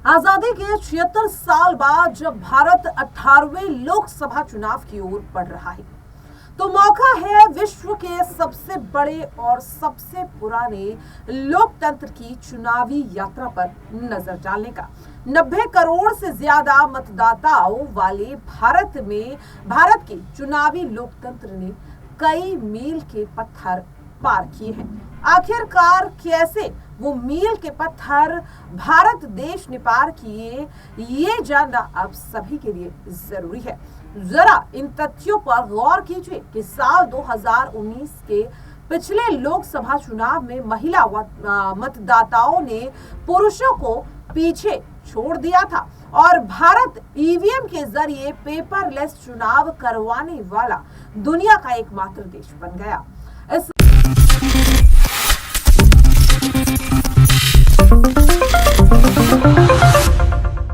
आजादी के 76 साल बाद जब भारत 18वें लोकसभा चुनाव की ओर बढ़ रहा है, तो मौका है विश्व के सबसे बड़े और सबसे पुराने लोकतंत्र की चुनावी यात्रा पर नजर डालने का। 90 करोड़ से ज्यादा मतदाताओं वाले भारत के चुनावी लोकतंत्र ने कई मील के पत्थर पार किए हैं। आखिरकार कैसे वो मील के पत्थर भारत देश ने पार किए, ये जानना अब सभी के लिए जरूरी है। जरा इन तथ्यों पर गौर कीजिए कि साल 2019 के पिछले लोकसभा चुनाव में महिला मतदाताओं ने पुरुषों को पीछे छोड़ दिया था और भारत ईवीएम के जरिए पेपरलेस चुनाव करवाने वाला दुनिया का एकमात्र देश बन गया। इस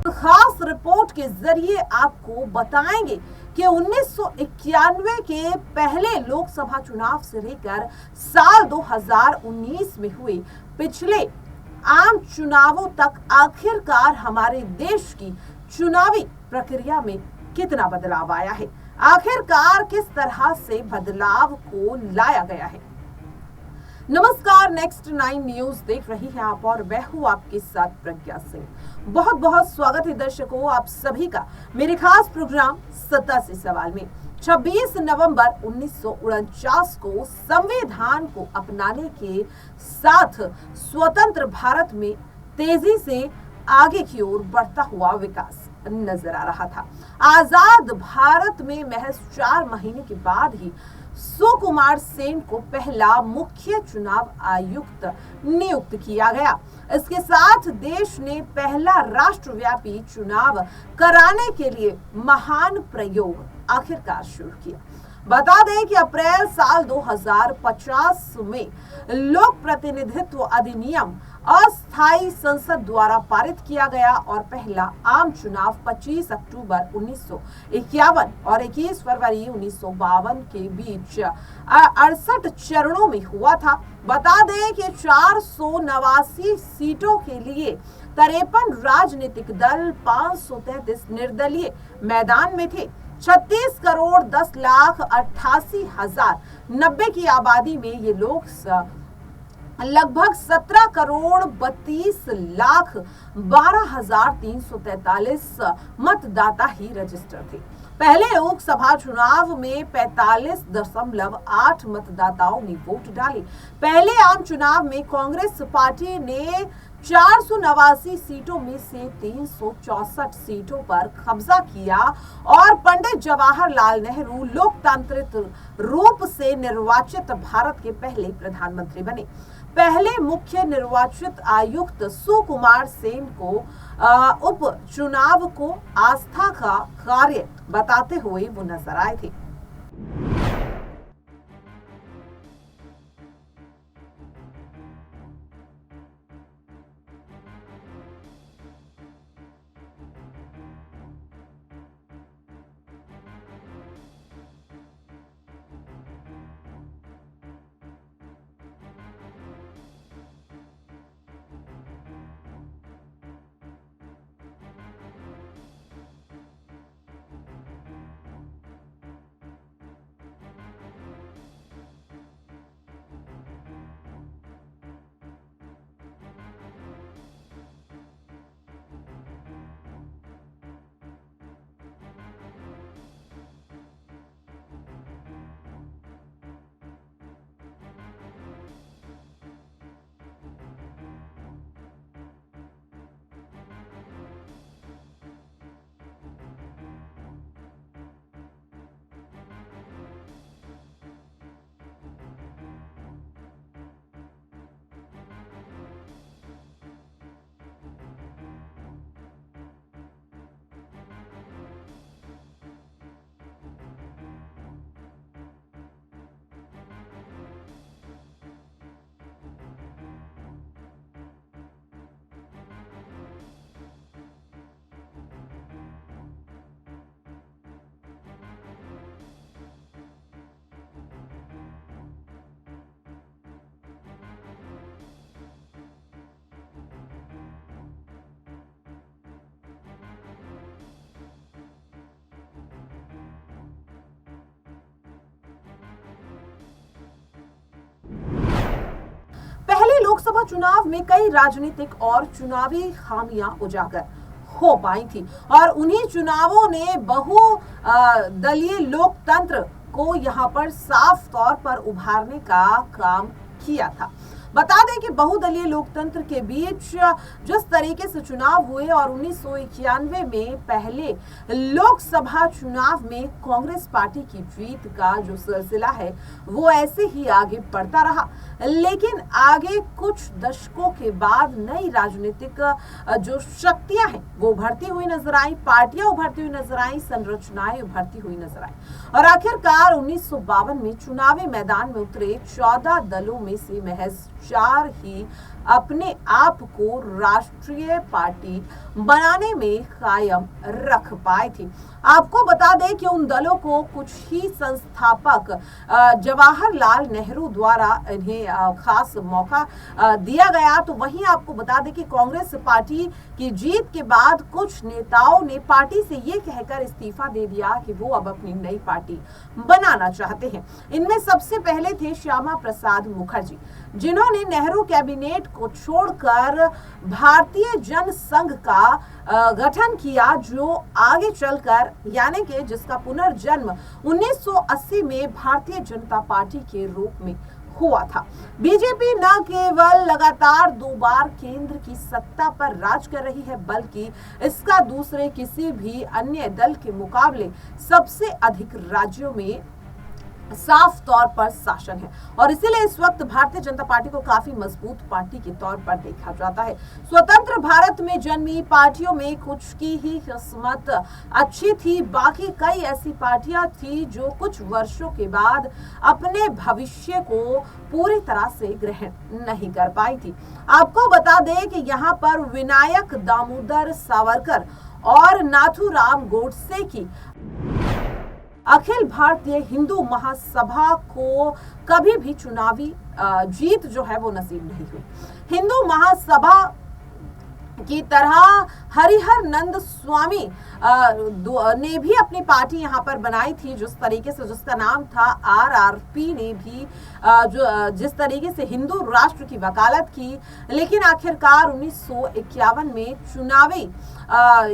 खास रिपोर्ट के जरिए आपको बताएंगे कि 1991 के पहले लोकसभा चुनाव से लेकर साल 2019 में हुए पिछले आम चुनावों तक आखिरकार हमारे देश की चुनावी प्रक्रिया में कितना बदलाव आया है, आखिरकार किस तरह से बदलाव को लाया गया है। नमस्कार, नेक्स्ट 9 न्यूज देख रही हैं आप और मैं हूं आपके साथ प्रज्ञा सिंह। बहुत बहुत स्वागत है दर्शकों आप सभी का मेरे खास प्रोग्राम सत्ता से सवाल में। 26 नवंबर 1949 को संविधान को अपनाने के साथ स्वतंत्र भारत में तेजी से आगे की ओर बढ़ता हुआ विकास नजर आ रहा था। आजाद भारत में महज 4 महीने के बाद ही सुकुमार सेन को पहला मुख्य चुनाव आयुक्त नियुक्त किया गया। इसके साथ देश ने पहला राष्ट्रव्यापी चुनाव कराने के लिए महान प्रयोग आखिरकार शुरू किया। बता दें कि अप्रैल साल 2050 में लोक प्रतिनिधित्व अधिनियम अस्थायी संसद द्वारा पारित किया गया और पहला आम चुनाव 25 अक्टूबर 1951 और 21 फरवरी 1952 के बीच 68 चरणों में हुआ था। बता दें कि 489 सीटों के लिए 53 राजनीतिक दल 533 निर्दलीय मैदान में थे। 36 करोड़ 10 लाख 88 हजार 90 की आबादी में ये लोग लगभग 17 करोड़ 32 लाख 12 हजार 343 मतदाता ही रजिस्टर थे। पहले लोकसभा चुनाव में 45.8 मतदाताओं ने वोट डाले। पहले आम चुनाव में कांग्रेस पार्टी ने 489 सीटों में से 364 सीटों पर कब्जा किया और पंडित जवाहरलाल नेहरू लोकतांत्रिक रूप से निर्वाचित भारत के पहले प्रधानमंत्री बने। पहले मुख्य निर्वाचित आयुक्त सुकुमार सेन को उपचुनाव को आस्था का कार्य बताते हुए वो नजर आए थे। लोकसभा चुनाव में कई राजनीतिक और चुनावी खामियां उजागर हो पाई थी और उन्हीं चुनावों ने बहुदलीय लोकतंत्र को यहाँ पर साफ तौर पर उभारने का काम किया था। बता दें कि बहुदलीय लोकतंत्र के बीच जिस तरीके से चुनाव हुए और 1991 में पहले लोकसभा चुनाव में कांग्रेस पार्टी की जीत का जो सिलसिला है वो ऐसे ही आगे बढ़ता रहा, लेकिन आगे कुछ दशकों के बाद नई राजनीतिक जो शक्तियां हैं वो उभरती हुई नजर आई, पार्टियां उभरती हुई नजर आई, संरचनाएं उभरती हुई नजर आई और आखिरकार 1952 में चुनावी मैदान में उतरे 14 दलों में से महज 4 ही अपने आप को राष्ट्रीय पार्टी बनाने में कायम रख पाए थे। आपको बता दें कि उन दलों को कुछ ही संस्थापक जवाहरलाल नेहरू द्वारा इन्हें खास मौका दिया गया। तो वहीं आपको बता दें कि कांग्रेस पार्टी की जीत के बाद कुछ नेताओं ने पार्टी से ये कहकर इस्तीफा दे दिया कि वो अब अपनी नई पार्टी बनाना चाहते हैं। इनमें सबसे पहले थे श्यामा प्रसाद मुखर्जी, जिन्होंने नेहरू कैबिनेट को छोड़कर भारतीय जन संघ का गठन किया, जो आगे चलकर यानी कि जिसका पुनर्जन्म 1980 में भारतीय जनता पार्टी के रूप में हुआ था। बीजेपी न केवल लगातार 2 बार केंद्र की सत्ता पर राज कर रही है, बल्कि इसका दूसरे किसी भी अन्य दल के मुकाबले सबसे अधिक राज्यों में साफ तौर पर शासन है और इसीलिए इस वक्त भारतीय जनता पार्टी को काफी मजबूत पार्टी के तौर पर देखा जाता है। स्वतंत्र भारत में जन्मी पार्टियों में कुछ की ही किस्मत अच्छी थी, बाकी कई ऐसी पार्टियां थी जो कुछ वर्षों के बाद अपने भविष्य को पूरी तरह से ग्रहण नहीं कर पाई थी। आपको बता दें कि यहाँ पर विनायक दामोदर सावरकर और नाथूराम गोडसे की अखिल भारतीय हिंदू महासभा को कभी भी चुनावी जीत जो है वो नसीब नहीं हुई। हिंदू महासभा की तरह हरिहर नंद स्वामी ने भी अपनी पार्टी यहाँ पर बनाई थी, जिस तरीके से जिसका नाम था आरआरपी ने भी जिस तरीके से हिंदू राष्ट्र की वकालत की, लेकिन आखिरकार 1951 में चुनावी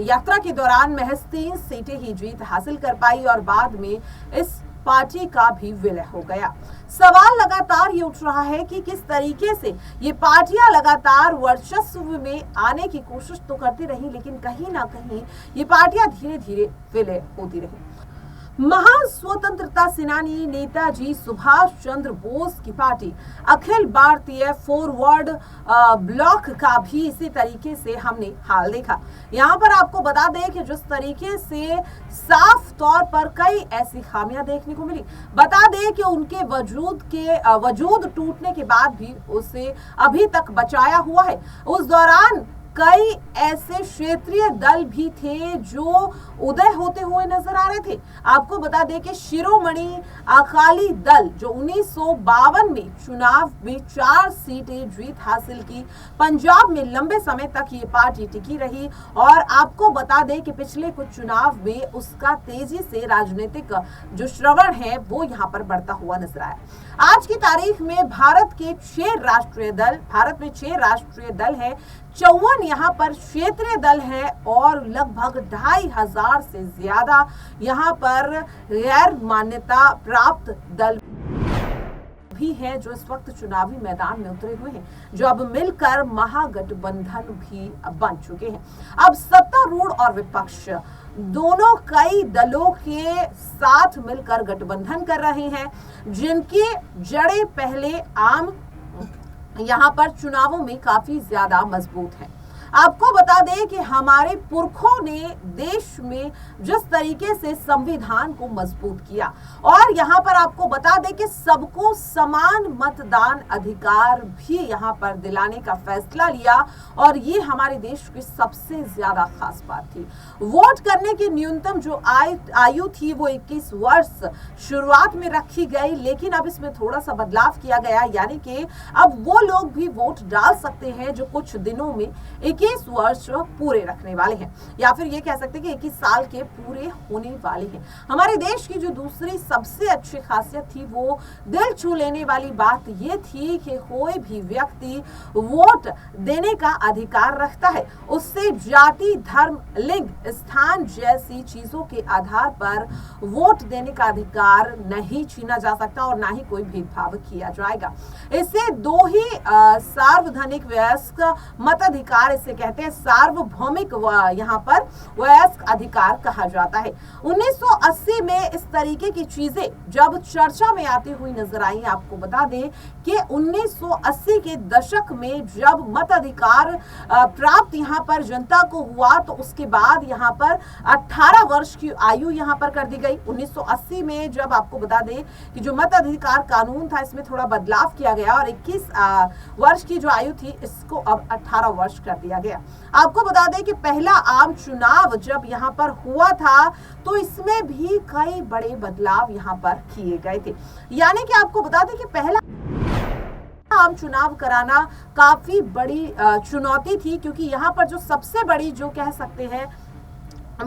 यात्रा के दौरान महज 3 सीटें ही जीत हासिल कर पाई और बाद में इस पार्टी का भी विलय हो गया। सवाल लगातार ये उठ रहा है कि किस तरीके से ये पार्टियां लगातार वर्चस्व में आने की कोशिश तो करती रही, लेकिन कहीं ना कहीं ये पार्टियां धीरे धीरे विलय होती रही। महान स्वतंत्रता सेनानी नेताजी सुभाष चंद्र बोस की party Akhil Bharatiya forward block का भी इसी तरीके से हमने हाल देखा। यहाँ पर आपको बता दें कि जिस तरीके से साफ तौर पर कई ऐसी खामियां देखने को मिली, बता दें कि उनके वजूद टूटने के बाद भी उसे अभी तक बचाया हुआ है। उस दौरान कई ऐसे क्षेत्रीय दल भी थे जो उदय होते हुए नजर आ रहे थे। आपको बता दें कि शिरोमणि अकाली दल जो 1952 में चुनाव में 4 सीटें जीत हासिल की, पंजाब में लंबे समय तक ये पार्टी टिकी रही और आपको बता दें कि पिछले कुछ चुनाव में उसका तेजी से राजनीतिक जो श्रवण है वो यहाँ पर बढ़ता हुआ नजर आया। आज की तारीख में भारत में 6 राष्ट्रीय दल है, 54 यहाँ पर क्षेत्रीय दल है और लगभग 2500 से ज्यादा यहाँ पर गैर मान्यता प्राप्त दल भी है जो इस वक्त चुनावी मैदान में उतरे हुए हैं, जो अब मिलकर महागठबंधन भी बन चुके हैं। अब सत्तारूढ़ और विपक्ष दोनों कई दलों के साथ मिलकर गठबंधन कर रहे हैं, जिनकी जड़ें पहले आम यहाँ पर चुनावों में काफी ज्यादा मजबूत है। आपको बता दें कि हमारे पुरखों ने देश में जिस तरीके से संविधान को मजबूत किया और यहाँ पर आपको बता दें कि सबको समान मतदान अधिकार भी यहाँ पर दिलाने का फैसला लिया और ये हमारे देश की सबसे ज्यादा खास बात थी। वोट करने की न्यूनतम जो आयु थी वो 21 वर्ष शुरुआत में रखी गई, लेकिन अब इसमें थोड़ा सा बदलाव किया गया, यानी कि अब वो लोग भी वोट डाल सकते हैं जो कुछ दिनों में 21 वर्ष पूरे रखने वाले हैं, या फिर ये कह सकते हैं कि 21 साल के पूरे होने वाले हैं। हमारे देश की जो दूसरी सबसे अच्छी खासियत थी, वो दिल छू लेने वाली बात ये थी कि कोई भी व्यक्ति वोट देने का अधिकार रखता है। उससे जाति, धर्म, लिंग, स्थान जैसी चीजों के आधार पर वोट देने का अधिकार नहीं छीना जा सकता और ना ही कोई भेदभाव किया जाएगा। इसे दो ही सार्वजनिक वयस्क मताधिकार इसे कहते हैं, सार्वभौमिक यहाँ पर वयस्क अधिकार कहा जाता है। 1980 में इस तरीके की चीजें जब चर्चा में आती हुई नजर आई। आपको बता दें कि 1980 के दशक में जब मताधिकार प्राप्त यहाँ पर जनता को हुआ, तो उसके बाद यहाँ पर 18 वर्ष की आयु यहाँ पर कर दी गई। 1980 में जब आपको बता दें कि जो मताधिकार कानून था, इसमें थोड़ा बदलाव किया गया और 21 वर्ष की जो आयु थी, इसको अब 18 वर्ष कर दिया गया। आपको बता दें कि पहला आम चुनाव जब यहाँ पर हुआ था, तो इसमें भी कई बड़े बदलाव यहाँ पर किए गए थे। यानी कि आपको बता दें कि पहला आम चुनाव कराना काफी बड़ी चुनौती थी, क्योंकि यहाँ पर जो सबसे बड़ी जो कह सकते हैं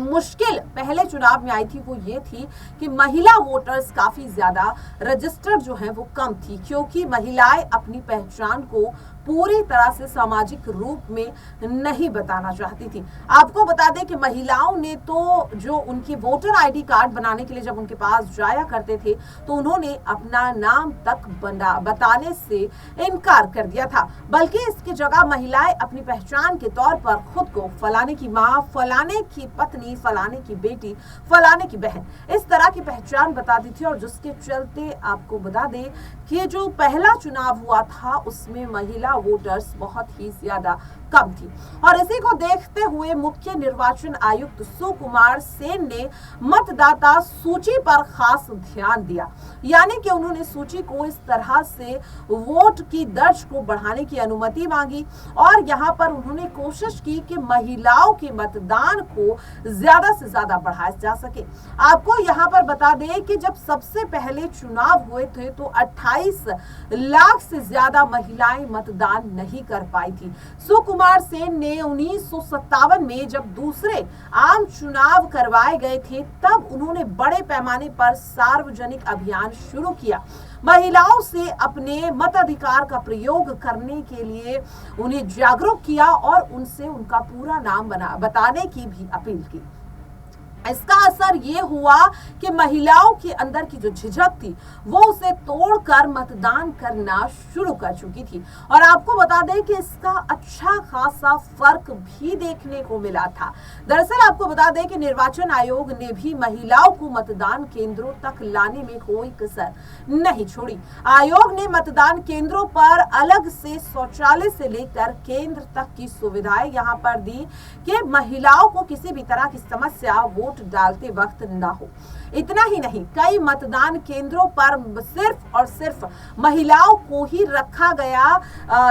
मुश्किल पहले चुनाव में आई थी, वो ये थी कि महिला वोटर्स काफी ज्यादा रजिस्टर्ड जो है वो कम थी, क्योंकि महिलाएं अपनी पहचान को पूरी तरह से सामाजिक रूप में नहीं बताना चाहती थी। आपको बता दें कि महिलाओं ने तो जो उनकी वोटर आईडी कार्ड बनाने के लिए जब उनके पास जाया करते थे, तो उन्होंने अपना नाम तक बताने से इनकार कर दिया था, बल्कि इसकी जगह महिलाएं अपनी पहचान के तौर पर खुद को फलाने की माँ, फलाने की पत्नी, फलाने की बेटी, फलाने की बहन, इस तरह की पहचान बताती थी। और जिसके चलते आपको बता दें कि जो पहला चुनाव हुआ था, उसमें महिला वोटर्स बहुत ही ज्यादा कम थी। और इसी को देखते हुए मुख्य निर्वाचन आयुक्त सुकुमार सेन ने मतदाता सूची पर खास ध्यान दिया, यानी कि उन्होंने सूची को इस तरह से वोट की दर्ज को बढ़ाने की अनुमति मांगी और यहाँ पर उन्होंने कोशिश की कि महिलाओं के मतदान को ज्यादा से ज्यादा बढ़ाया जा सके। आपको यहाँ पर बता दें कि जब सबसे पहले चुनाव हुए थे, तो 28 लाख से ज्यादा महिलाएं मतदान नहीं कर पाई थी। सुकुमार सेन ने 1957 में जब दूसरे आम चुनाव करवाए गए थे, तब उन्होंने बड़े पैमाने पर सार्वजनिक अभियान शुरू किया। महिलाओं से अपने मताधिकार का प्रयोग करने के लिए उन्हें जागरूक किया और उनसे उनका पूरा नाम बताने की भी अपील की। इसका असर ये हुआ कि महिलाओं के अंदर की जो झिझक थी, वो उसे तोड़कर मतदान करना शुरू कर चुकी थी। और आपको बता दें कि इसका अच्छा खासा फर्क भी देखने को मिला था। दरअसल आपको बता दें कि निर्वाचन आयोग ने भी महिलाओं को मतदान केंद्रों तक लाने में कोई कसर नहीं छोड़ी। आयोग ने मतदान केंद्रों पर अलग से शौचालय से लेकर केंद्र तक की सुविधाएं यहाँ पर दी कि महिलाओं को किसी भी तरह की समस्या वोट डालते वक्त ना हो। इतना ही नहीं, कई मतदान केंद्रों पर सिर्फ और सिर्फ महिलाओं को ही रखा गया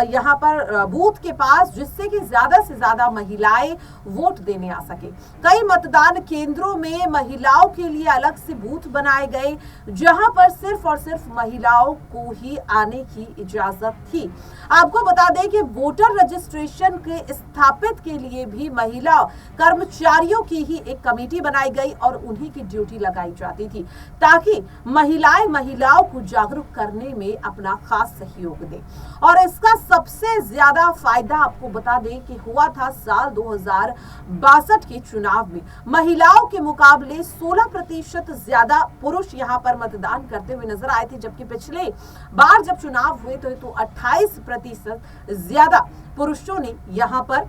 यहाँ पर बूथ के पास, जिससे कि ज्यादा से ज्यादा महिलाएं वोट देने आ सके। कई मतदान केंद्रों में महिलाओं के लिए अलग से बूथ बनाए गए, जहां पर सिर्फ और सिर्फ महिलाओं को ही आने की इजाजत थी। आपको बता दें कि वोटर रजिस्ट्रेशन के स्थापित के लिए भी महिला कर्मचारियों की ही एक कमेटी बनाई गई और उन्हीं की ड्यूटी लगाई जाती थी, ताकि महिलाओं को जागरूक करने में अपना खास सहयोग दें। और इसका सबसे ज्यादा फायदा आपको बता दें कि हुआ था साल 2062 के चुनाव में। महिलाओं के मुकाबले 16% ज्यादा पुरुष यहां पर मतदान करते हुए नजर आए थे, जबकि पिछले बार जब चुनाव हुए थे तो 28% ज्यादा पुरुषों ने यहां पर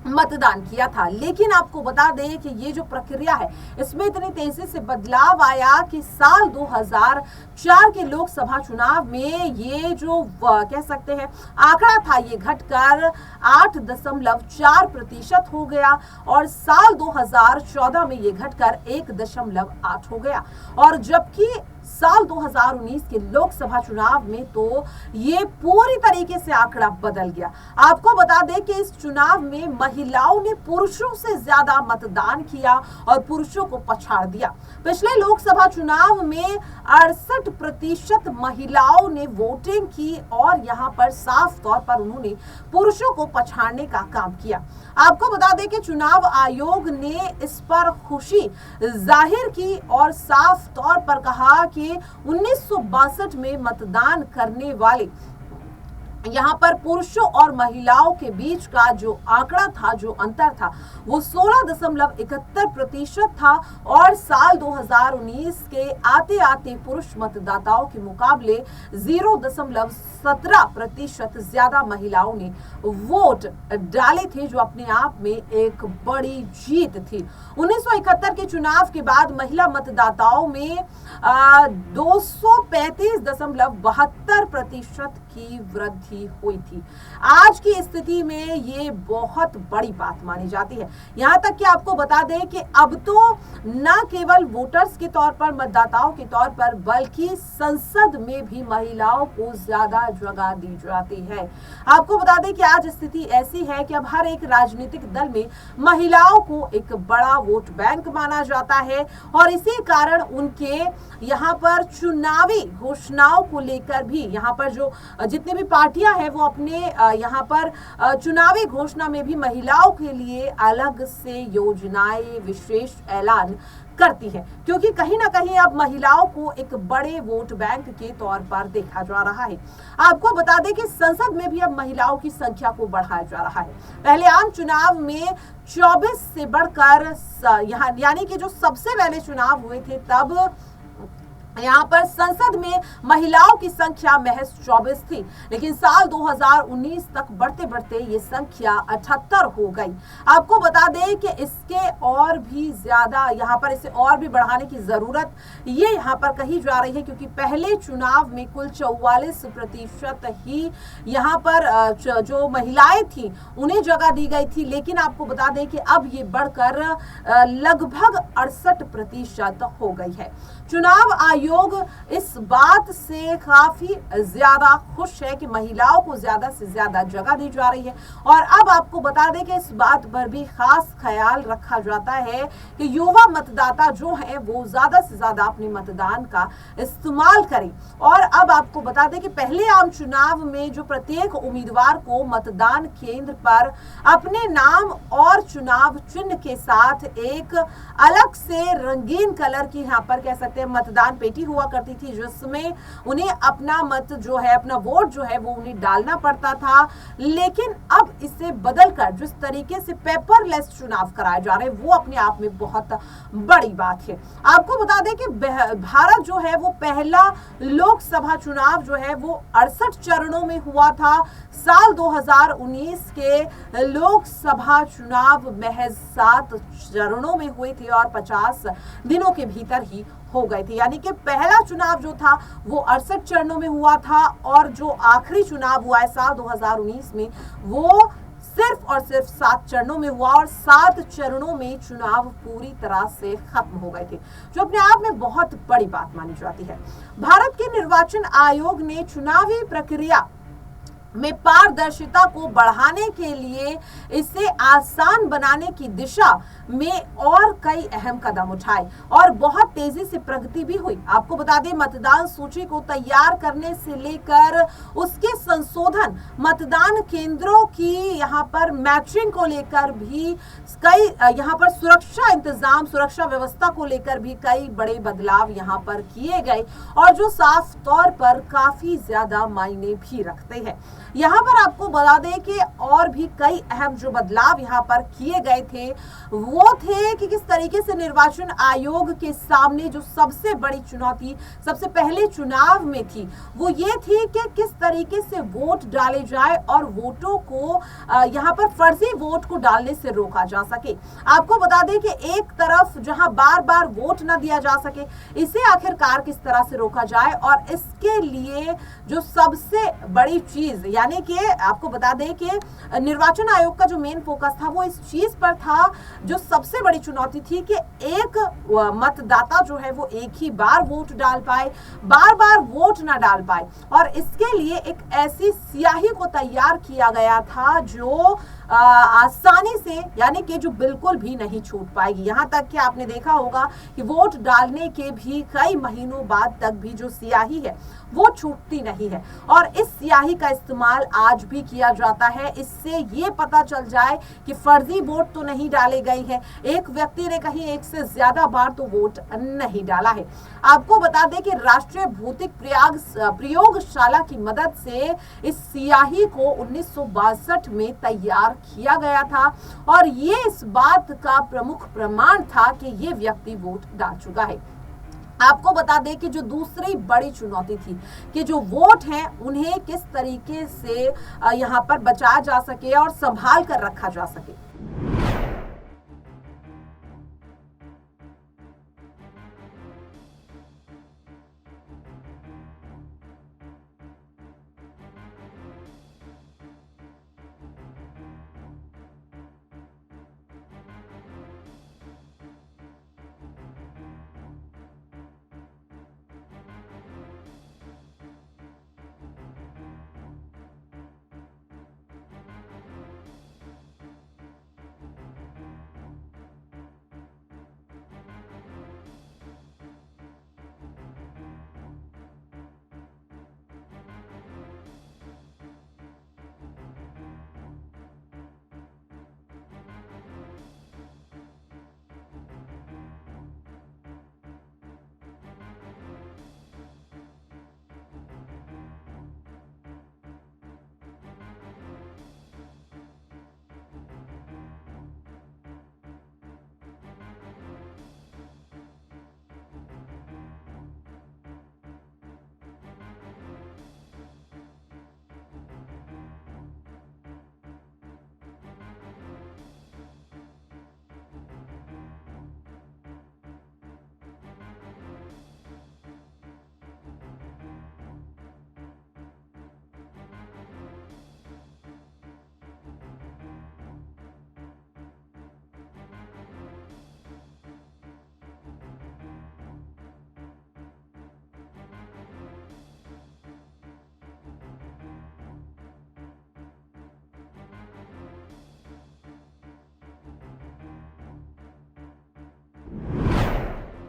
मतदान किया था। लेकिन आपको बता दें कि ये जो प्रक्रिया है, इसमें इतनी तेजी से बदलाव आया कि साल 2004 के लोकसभा चुनाव में ये जो कह सकते हैं आंकड़ा था, ये घटकर 8.4% हो गया और साल 2014 में ये घटकर 1.8 हो गया। और जबकि साल 2019 के लोकसभा चुनाव में तो ये पूरी तरीके से आंकड़ा बदल गया। आपको बता दें कि इस चुनाव में महिलाओं ने पुरुषों से ज्यादा मतदान किया और पुरुषों को पछाड़ दिया। पिछले लोकसभा चुनाव में 68% महिलाओं ने वोटिंग की और यहां पर साफ तौर पर उन्होंने पुरुषों को पछाड़ने का काम किया। आपको बता दें कि चुनाव आयोग ने इस पर खुशी जाहिर की और साफ तौर पर कहा कि 1962 में मतदान करने वाले यहाँ पर पुरुषों और महिलाओं के बीच का जो आंकड़ा था, जो अंतर था, वो 16.71% था और साल 2019 के आते आते पुरुष मतदाताओं के मुकाबले 0.17% ज्यादा महिलाओं ने वोट डाले थे, जो अपने आप में एक बड़ी जीत थी। 1971 के चुनाव के बाद महिला मतदाताओं में 235.72% की वृद्धि हुई थी। आज की स्थिति में ये बहुत बड़ी बात मानी जाती है। यहाँ तक कि आपको बता दें कि अब तो न केवल वोटर्स के तौर पर, मतदाताओं के तौर पर, बल्कि संसद में भी महिलाओं को ज्यादा जगह दी जाती है। आपको बता दें कि आज स्थिति ऐसी है कि अब हर एक राजनीतिक दल में महिलाओं को एक बड़ा वोट बैंक माना जाता है और इसी कारण उनके यहाँ पर चुनावी घोषणाओं को लेकर भी यहाँ पर जो जितनी भी पार्टियां हैं वो अपने यहाँ पर चुनावी घोषणा में भी महिलाओं के लिए अलग से योजनाएं, विशेष ऐलान करती है, क्योंकि कहीं ना कहीं अब महिलाओं को एक बड़े वोट बैंक के तौर पर देखा जा रहा है। आपको बता दें कि संसद में भी अब महिलाओं की संख्या को बढ़ाया जा रहा है। पहले आम चुनाव में 24 से बढ़कर यहाँ यानी कि जो सबसे पहले चुनाव हुए थे तब यहाँ पर संसद में महिलाओं की संख्या महज 24 थी, लेकिन साल 2019 तक बढ़ते बढ़ते ये संख्या 78 हो गई। आपको बता दें कि इसके और भी ज्यादा यहाँ पर इसे और भी बढ़ाने की जरूरत ये यहाँ पर कही जा रही है, क्योंकि पहले चुनाव में कुल 44% ही यहाँ पर जो महिलाएं थी उन्हें जगह दी गई थी, लेकिन आपको बता दें कि अब ये बढ़कर लगभग 68% हो गई है। चुनाव आयोग इस बात से काफी ज्यादा खुश है कि महिलाओं को ज्यादा से ज्यादा जगह दी जा रही है और अब आपको बता दें कि इस बात पर भी खास ख्याल रखा जाता है कि युवा मतदाता जो है वो ज्यादा से ज्यादा अपने मतदान का इस्तेमाल करें। और अब आपको बता दें कि पहले आम चुनाव में जो प्रत्येक उम्मीदवार को मतदान केंद्र पर अपने नाम और चुनाव चिन्ह के साथ एक अलग से रंगीन कलर की यहाँ पर कह सकते हैं मतदान पेटी हुआ करती थी, जिसमें उन्हें अपना मत जो है, अपना वोट जो है वो उन्हें डालना पड़ता था। लेकिन अब इसे बदलकर जिस तरीके से पेपरलेस चुनाव कराए जा रहे हैं वो अपने आप में बहुत बड़ी बात है। आपको बता दें कि भारत जो है वो पहला लोकसभा चुनाव जो है वो 68 चरणों में हुआ था। साल 2019 के लोकसभा चुनाव महज 7 चरणों में हुए थे और 50 दिनों के भीतर ही हो गए थे, यानी कि पहला चुनाव जो था वो 68 चरणों में हुआ था और जो आखिरी चुनाव हुआ है साल 2019 में वो सिर्फ और सिर्फ 7 चरणों में हुआ और 7 चरणों में चुनाव पूरी तरह से खत्म हो गए थे, जो अपने आप में बहुत बड़ी बात मानी जाती है। भारत के निर्वाचन आयोग ने चुनावी प्रक्रिया में पारदर्शिता को बढ़ाने के लिए इसे आसान बनाने की दिशा में और कई अहम कदम उठाए और बहुत तेजी से प्रगति भी हुई। आपको बता दें मतदान सूची को तैयार करने से लेकर उसके संशोधन, मतदान केंद्रों की यहाँ पर मैचिंग को लेकर भी कई यहाँ पर सुरक्षा इंतजाम, सुरक्षा व्यवस्था को लेकर भी कई बड़े बदलाव यहाँ पर किए गए और जो साफ तौर पर काफी ज्यादा मायने भी रखते हैं। यहाँ पर आपको बता दें कि और भी कई अहम जो बदलाव यहाँ पर किए गए थे वो थे कि किस तरीके से निर्वाचन आयोग के सामने जो सबसे बड़ी चुनौती सबसे पहले चुनाव में थी वो ये थी कि किस तरीके से वोट डाले जाए और वोटों को यहाँ पर फर्जी वोट को डालने से रोका जा सके। आपको बता दें कि एक तरफ जहां बार बार वोट न दिया जा सके, इसे आखिरकार किस तरह से रोका जाए और इसके लिए जो सबसे बड़ी चीज यानी कि आपको बता दें कि निर्वाचन आयोग का जो मेन फोकस था वो इस चीज पर था, जो सबसे बड़ी चुनौती थी कि एक मतदाता जो है वो एक ही बार वोट डाल पाए, बार बार वोट ना डाल पाए। और इसके लिए एक ऐसी स्याही को तैयार किया गया था जो आसानी से, यानी कि जो बिल्कुल भी नहीं छूट पाएगी। यहां तक कि आपने देखा होगा कि वोट डालने के भी कई महीनों बाद तक भी जो स्याही है वो छूटती नहीं है। और इस स्याही का इस्तेमाल आज भी किया जाता है, इससे ये पता चल जाए कि फर्जी वोट तो नहीं डाले गए हैं, एक व्यक्ति ने कहीं एक से ज्यादा बार तो वोट नहीं डाला है। आपको बता दें कि राष्ट्रीय भौतिक प्रयोगशाला की मदद से इस स्याही को 1962 में तैयार किया गया था और ये इस बात का प्रमुख प्रमाण था कि ये व्यक्ति वोट डाल चुका है। आपको बता दें कि जो दूसरी बड़ी चुनौती थी कि जो वोट हैं उन्हें किस तरीके से यहाँ पर बचाया जा सके और संभाल कर रखा जा सके।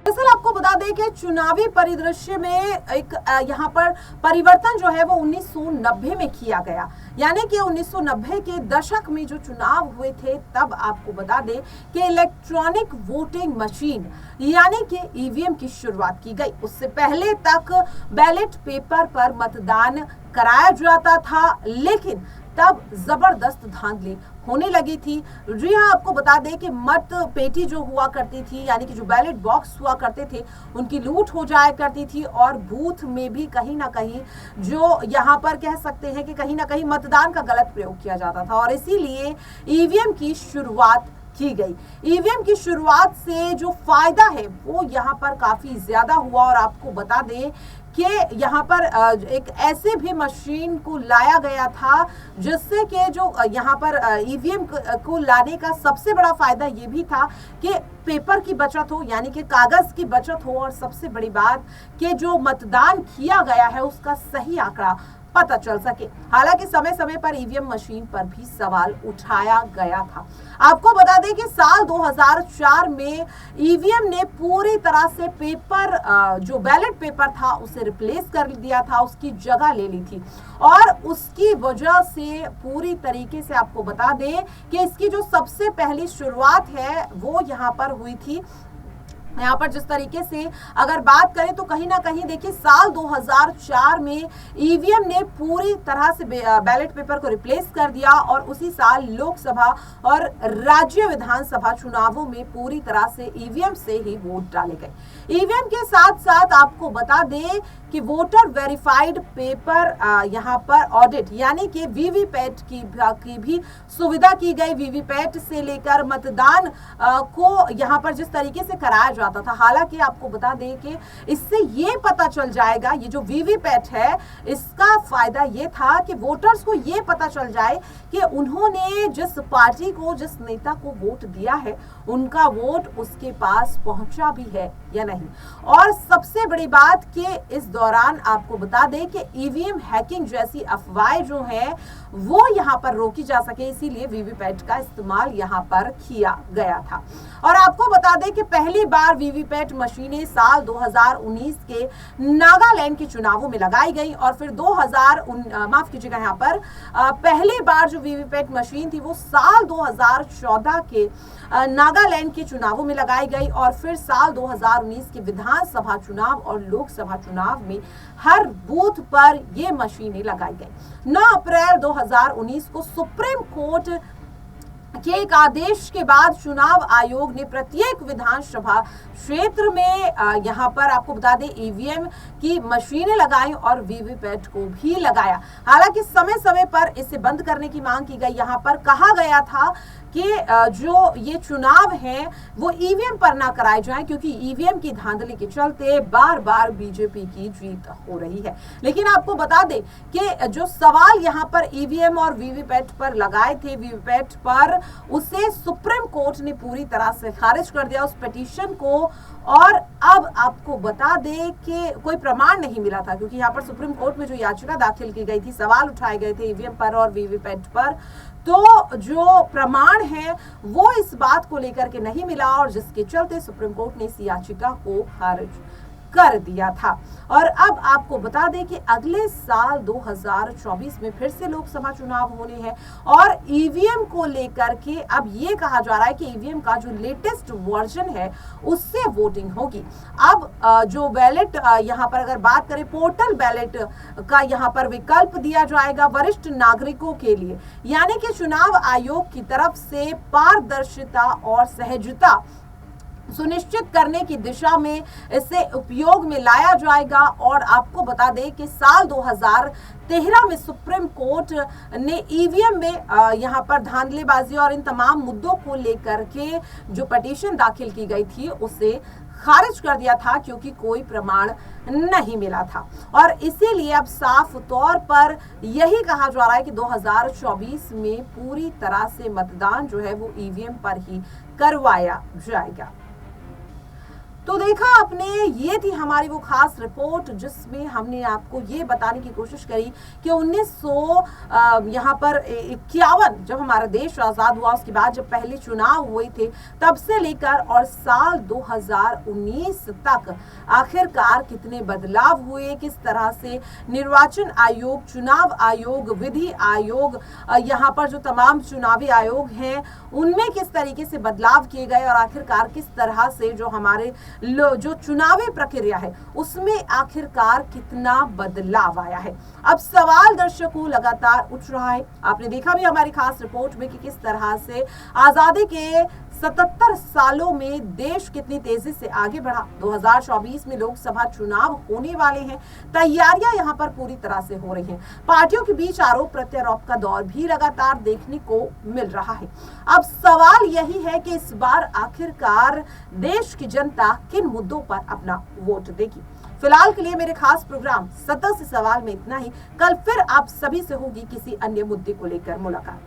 दरअसल आपको बता दें कि चुनावी परिदृश्य में एक यहाँ पर परिवर्तन जो है वो 1990 में किया गया। यानी कि 1990 के दशक में जो चुनाव हुए थे तब आपको बता दें कि इलेक्ट्रॉनिक वोटिंग मशीन यानी कि ईवीएम की शुरुआत की गई। उससे पहले तक बैलेट पेपर पर मतदान कराया जाता था, लेकिन तब जबरदस्त धांधली होने लगी थी। जी हाँ, आपको बता दें कि मत पेटी जो हुआ करती थी यानी कि जो बैलेट बॉक्स हुआ करते थे उनकी लूट हो जाया करती थी और बूथ में भी कहीं ना कहीं जो यहाँ पर कह सकते हैं कि कहीं ना कहीं मतदान का गलत प्रयोग किया जाता था और इसीलिए ईवीएम की शुरुआत की गई। ईवीएम की शुरुआत से जो फायदा है वो यहाँ पर काफी ज्यादा हुआ और आपको बता दें कि यहाँ पर एक ऐसे भी मशीन को लाया गया था जिससे कि जो यहाँ पर ईवीएम को लाने का सबसे बड़ा फायदा ये भी था कि पेपर की बचत हो यानी कि कागज की बचत हो और सबसे बड़ी बात कि जो मतदान किया गया है उसका सही आंकड़ा पता चल सके। हालांकि समय समय पर ईवीएम मशीन पर भी सवाल उठाया गया था। आपको बता दें कि साल 2004 में ईवीएम ने पूरी तरह से पेपर जो बैलेट पेपर था उसे रिप्लेस कर दिया था, उसकी जगह ले ली थी और उसकी वजह से पूरी तरीके से आपको बता दें कि इसकी जो सबसे पहली शुरुआत है वो यहाँ पर हुई थी। यहाँ पर जिस तरीके से अगर बात करें तो कहीं ना कहीं देखिए साल 2004 में ईवीएम ने पूरी तरह से बैलेट पेपर को रिप्लेस कर दिया और उसी साल लोकसभा और राज्य विधानसभा चुनावों में पूरी तरह से ईवीएम से ही वोट डाले गए। ईवीएम के साथ साथ आपको बता दें कि वोटर वेरीफाइड पेपर यहाँ पर ऑडिट यानी कि वीवीपैट की भी सुविधा की गई। वीवीपैट से लेकर मतदान को यहाँ पर जिस तरीके से कराया जाता था, हालांकि आपको बता दें कि इससे ये पता चल जाएगा, ये जो वीवीपैट है इसका फायदा ये था कि वोटर्स को ये पता चल जाए कि उन्होंने जिस पार्टी को, जिस नेता को वोट दिया है, उनका वोट उसके पास पहुंचा भी है या नहीं। और सबसे बड़ी बात कि इस दौरान आपको बता दें कि ईवीएम हैकिंग जैसी अफवाहें जो हैं वो यहां पर रोकी जा सके, इसीलिए वीवीपैट का इस्तेमाल यहां पर किया गया था। और आपको बता दें कि पहली बार वीवीपैट मशीनें साल 2019 के नागालैंड के चुनावों में लगाई गई और फिर माफ कीजिएगा, यहाँ पर पहली बार जो वीवीपैट मशीन थी वो साल 2014 के नागालैंड के चुनावों में लगाई गई और फिर साल 2019 के विधानसभा चुनाव और लोकसभा चुनाव में हर बूथ पर ये मशीनें लगाई गई। 9 अप्रैल 2019 को सुप्रीम कोर्ट के एक आदेश के बाद चुनाव आयोग ने प्रत्येक विधानसभा क्षेत्र में यहाँ पर आपको बता दें ईवीएम की मशीनें लगाई और वीवीपैट को भी लगाया। हालांकि समय समय पर इसे बंद करने की मांग की गई। यहाँ पर कहा गया था कि जो ये चुनाव हैं वो ईवीएम पर ना कराए जाएं क्योंकि ईवीएम की धांधली के चलते बार बार बीजेपी की जीत हो रही है। लेकिन आपको बता दें कि जो सवाल यहाँ पर ईवीएम और वीवीपैट पर लगाए थे, वीवीपैट पर, उसे सुप्रीम कोर्ट ने पूरी तरह से खारिज कर दिया उस पिटीशन को। और अब आपको बता दें कि कोई प्रमाण नहीं मिला था क्योंकि यहाँ पर सुप्रीम कोर्ट में जो याचिका दाखिल की गई थी, सवाल उठाए गए थे ईवीएम पर और वीवीपैट पर, तो जो प्रमाण है वो इस बात को लेकर के नहीं मिला और जिसके चलते सुप्रीम कोर्ट ने इस याचिका को खारिज कर दिया था। और अब आपको बता दें कि अगले साल 2024 में फिर से लोकसभा चुनाव होने हैं और ईवीएम को लेकर के अब ये कहा जा रहा है कि ईवीएम का जो लेटेस्ट वर्जन है उससे वोटिंग होगी। अब जो बैलेट यहाँ पर अगर बात करें, पोर्टल बैलेट का यहाँ पर विकल्प दिया जाएगा वरिष्ठ नागरिकों के लिए, यानी कि चुनाव आयोग की तरफ से पारदर्शिता और सहजता सुनिश्चित करने की दिशा में इसे उपयोग में लाया जाएगा। और आपको बता दें कि साल 2013 में सुप्रीम कोर्ट ने ईवीएम में यहाँ पर धांधलीबाजी और इन तमाम मुद्दों को लेकर के जो पिटीशन दाखिल की गई थी उसे खारिज कर दिया था क्योंकि कोई प्रमाण नहीं मिला था। और इसीलिए अब साफ तौर पर यही कहा जा रहा है कि 2024 में पूरी तरह से मतदान जो है वो ईवीएम पर ही करवाया जाएगा। तो देखा आपने, ये थी हमारी वो खास रिपोर्ट जिसमें हमने आपको ये बताने की कोशिश करी कि 1951 जब हमारा देश आजाद हुआ, उसके बाद जब पहले चुनाव हुए थे तब से लेकर और साल 2019 तक आखिरकार कितने बदलाव हुए, किस तरह से निर्वाचन आयोग, चुनाव आयोग, विधि आयोग, यहाँ पर जो तमाम चुनावी आयोग हैं उनमें किस तरीके से बदलाव किए गए और आखिरकार किस तरह से जो हमारे जो चुनावी प्रक्रिया है उसमें आखिरकार कितना बदलाव आया है। अब सवाल दर्शकों लगातार उठ रहा है। आपने देखा भी हमारी खास रिपोर्ट में कि किस तरह से आजादी के 77 सालों में देश कितनी तेजी से आगे बढ़ा। 2024 में लोकसभा चुनाव होने वाले हैं, तैयारियां यहां पर पूरी तरह से हो रही हैं। पार्टियों के बीच आरोप प्रत्यारोप का दौर भी लगातार देखने को मिल रहा है। अब सवाल यही है कि इस बार आखिरकार देश की जनता किन मुद्दों पर अपना वोट देगी। फिलहाल के लिए मेरे खास प्रोग्राम 70 से सवाल में इतना ही। कल फिर आप सभी से होगी किसी अन्य मुद्दे को लेकर मुलाकात।